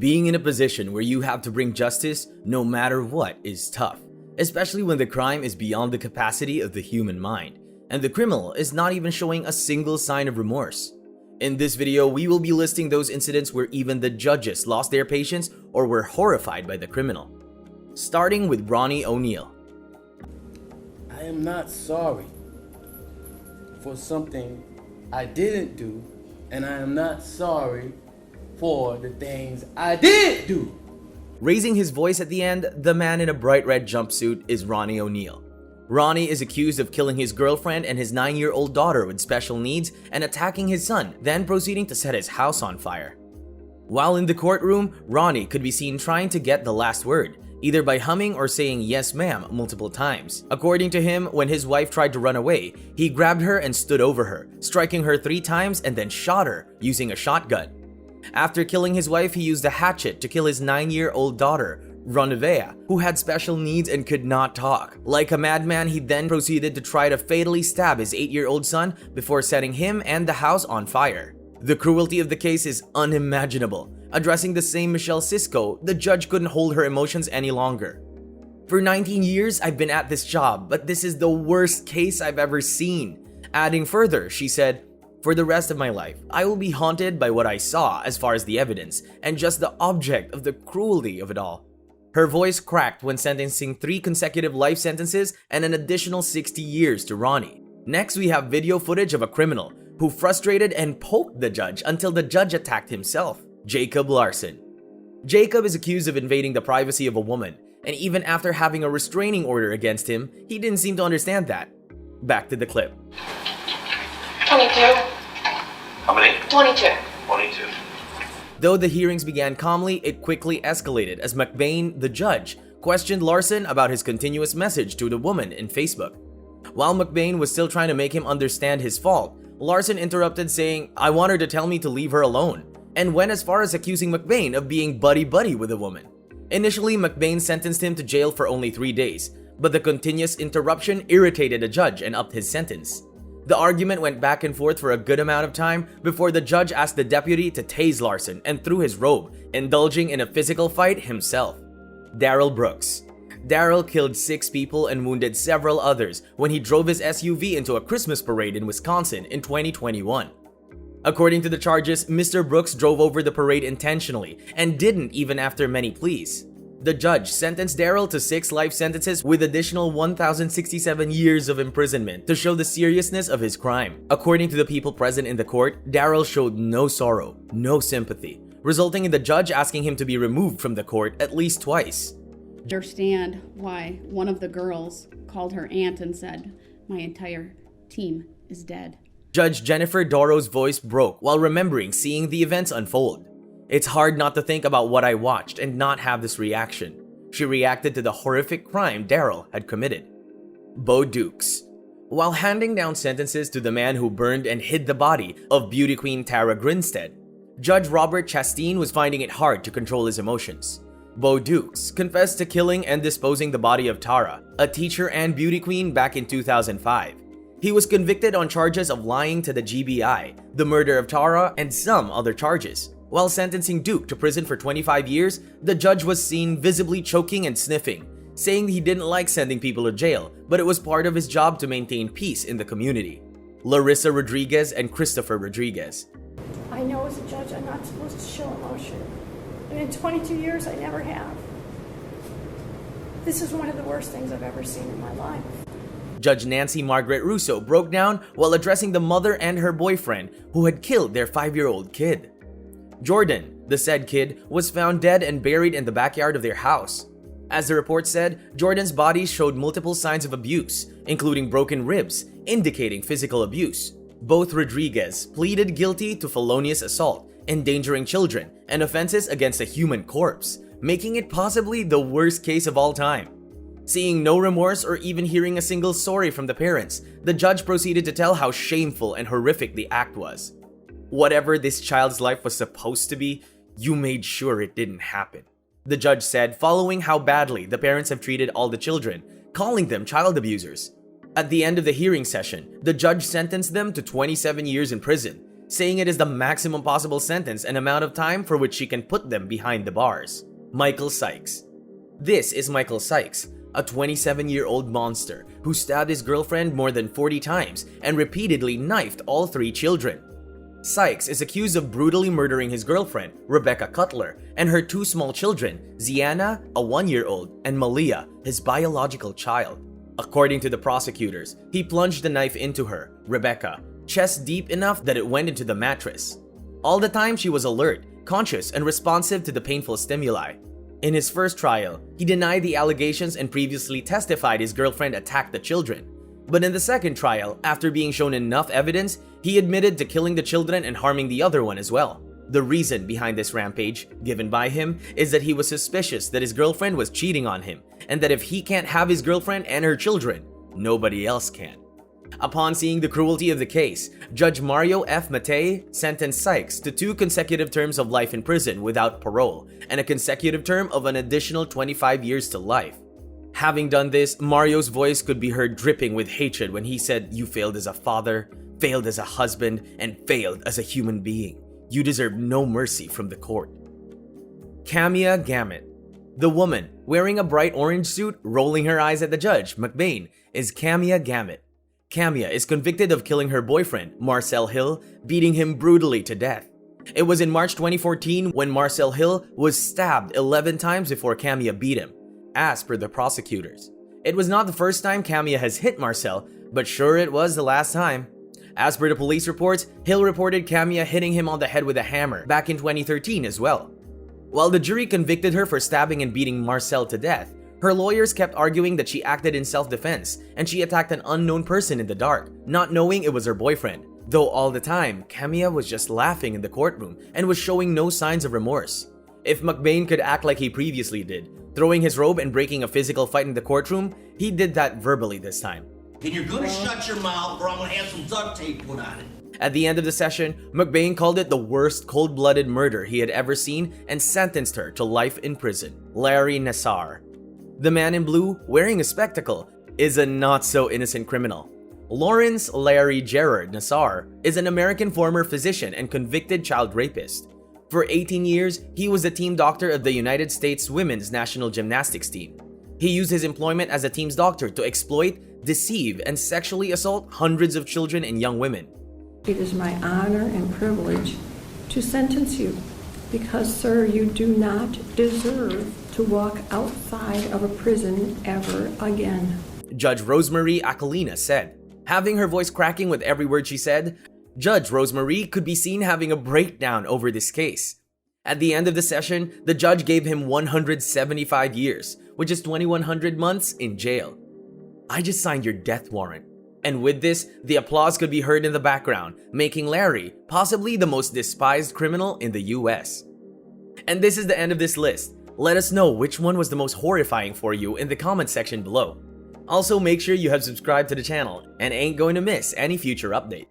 Being in a position where you have to bring justice no matter what is tough, especially when the crime is beyond the capacity of the human mind, and the criminal is not even showing a single sign of remorse. In this video, we will be listing those incidents where even the judges lost their patience or were horrified by the criminal. Starting with Ronnie O'Neal. I am not sorry for something I didn't do, and I am not sorry for the things I did do. Raising his voice at the end, the man in a bright red jumpsuit is Ronnie O'Neal. Ronnie is accused of killing his girlfriend and his 9-year-old daughter with special needs and attacking his son, then proceeding to set his house on fire. While in the courtroom, Ronnie could be seen trying to get the last word, either by humming or saying "yes ma'am" multiple times. According to him, when his wife tried to run away, he grabbed her and stood over her, striking her 3 times and then shot her using a shotgun. After killing his wife, he used a hatchet to kill his 9-year-old daughter, Ronivea, who had special needs and could not talk. Like a madman, he then proceeded to try to fatally stab his 8-year-old son before setting him and the house on fire. The cruelty of the case is unimaginable. Addressing the same Michelle Cisco, the judge couldn't hold her emotions any longer. "For 19 years, I've been at this job, but this is the worst case I've ever seen." Adding further, she said, "For the rest of my life, I will be haunted by what I saw as far as the evidence, and just the object of the cruelty of it all." Her voice cracked when sentencing 3 consecutive life sentences and an additional 60 years to Ronnie. Next, we have video footage of a criminal who frustrated and poked the judge until the judge attacked himself. Jacob Larson. Jacob is accused of invading the privacy of a woman, and even after having a restraining order against him, he didn't seem to understand that. Back to the clip. 22. How many? 22. 22. Though the hearings began calmly, it quickly escalated as McBain, the judge, questioned Larson about his continuous message to the woman in Facebook. While McBain was still trying to make him understand his fault, Larson interrupted saying, "I want her to tell me to leave her alone," and went as far as accusing McBain of being buddy-buddy with the woman. Initially, McBain sentenced him to jail for only 3 days, but the continuous interruption irritated the judge and upped his sentence. The argument went back and forth for a good amount of time before the judge asked the deputy to tase Larson and threw his robe, indulging in a physical fight himself. Darrell Brooks. Darrell killed 6 people and wounded several others when he drove his SUV into a Christmas parade in Wisconsin in 2021. According to the charges, Mr. Brooks drove over the parade intentionally and didn't even after many pleas. The judge sentenced Darrell to 6 life sentences with additional 1,067 years of imprisonment to show the seriousness of his crime. According to the people present in the court, Darrell showed no sorrow, no sympathy, resulting in the judge asking him to be removed from the court at least twice. Understand why one of the girls called her aunt and said, "My entire team is dead." Judge Jennifer Doro's voice broke while remembering seeing the events unfold. "It's hard not to think about what I watched and not have this reaction." She reacted to the horrific crime Darrell had committed. Bo Dukes. While handing down sentences to the man who burned and hid the body of beauty queen Tara Grinstead, Judge Robert Chastain was finding it hard to control his emotions. Bo Dukes confessed to killing and disposing the body of Tara, a teacher and beauty queen, back in 2005. He was convicted on charges of lying to the GBI, the murder of Tara, and some other charges. While sentencing Duke to prison for 25 years, the judge was seen visibly choking and sniffing, saying he didn't like sending people to jail, but it was part of his job to maintain peace in the community. Larissa Rodriguez and Christopher Rodriguez. I know as a judge I'm not supposed to show emotion, and in 22 years I never have. This is one of the worst things I've ever seen in my life. Judge Nancy Margaret Russo broke down while addressing the mother and her boyfriend who had killed their 5-year-old kid. Jordan, the said kid, was found dead and buried in the backyard of their house. As the report said, Jordan's body showed multiple signs of abuse, including broken ribs, indicating physical abuse. Both Rodriguez pleaded guilty to felonious assault, endangering children, and offenses against a human corpse, making it possibly the worst case of all time. Seeing no remorse or even hearing a single sorry from the parents, the judge proceeded to tell how shameful and horrific the act was. "Whatever this child's life was supposed to be, you made sure it didn't happen," the judge said, following how badly the parents have treated all the children, calling them child abusers. At the end of the hearing session, the judge sentenced them to 27 years in prison, saying it is the maximum possible sentence and amount of time for which she can put them behind the bars. Michael Sykes. This is Michael Sykes, a 27-year-old monster who stabbed his girlfriend more than 40 times and repeatedly knifed all 3 children. Sykes is accused of brutally murdering his girlfriend, Rebecca Cutler, and her 2 small children, Ziana, a 1-year-old, and Malia, his biological child. According to the prosecutors, he plunged the knife into her, Rebecca, chest deep enough that it went into the mattress. All the time she was alert, conscious, and responsive to the painful stimuli. In his first trial, he denied the allegations and previously testified his girlfriend attacked the children. But in the second trial, after being shown enough evidence, he admitted to killing the children and harming the other one as well. The reason behind this rampage, given by him, is that he was suspicious that his girlfriend was cheating on him, and that if he can't have his girlfriend and her children, nobody else can. Upon seeing the cruelty of the case, Judge Mario F. Matei sentenced Sykes to 2 consecutive terms of life in prison without parole and a consecutive term of an additional 25 years to life. Having done this, Mario's voice could be heard dripping with hatred when he said, "You failed as a father, failed as a husband, and failed as a human being. You deserve no mercy from the court." Camia Gamet. The woman, wearing a bright orange suit, rolling her eyes at the judge, McBain, is Camia Gamet. Camia is convicted of killing her boyfriend, Marcel Hill, beating him brutally to death. It was in March 2014 when Marcel Hill was stabbed 11 times before Camia beat him, as per the prosecutors. It was not the first time Camia has hit Marcel, but sure it was the last time. As per the police reports, Hill reported Camia hitting him on the head with a hammer back in 2013 as well. While the jury convicted her for stabbing and beating Marcel to death, her lawyers kept arguing that she acted in self-defense and she attacked an unknown person in the dark, not knowing it was her boyfriend. Though all the time, Camia was just laughing in the courtroom and was showing no signs of remorse. If McBain could act like he previously did, throwing his robe and breaking a physical fight in the courtroom, he did that verbally this time. And you're gonna shut your mouth or I'm gonna have some duct tape put on it. At the end of the session, McBain called it the worst cold-blooded murder he had ever seen and sentenced her to life in prison. Larry Nassar. The man in blue, wearing a spectacle, is a not-so-innocent criminal. Lawrence Larry Gerard Nassar is an American former physician and convicted child rapist. For 18 years, he was the team doctor of the United States women's national gymnastics team. He used his employment as a team's doctor to exploit, deceive, and sexually assault hundreds of children and young women. It is my honor and privilege to sentence you because, sir, you do not deserve to walk outside of a prison ever again. Judge Rosemarie Aquilina said. Having her voice cracking with every word she said, Judge Rosemarie could be seen having a breakdown over this case. At the end of the session, the judge gave him 175 years, which is 2,100 months in jail. I just signed your death warrant. And with this, the applause could be heard in the background, making Larry possibly the most despised criminal in the US. And this is the end of this list. Let us know which one was the most horrifying for you in the comment section below. Also, make sure you have subscribed to the channel and ain't going to miss any future update.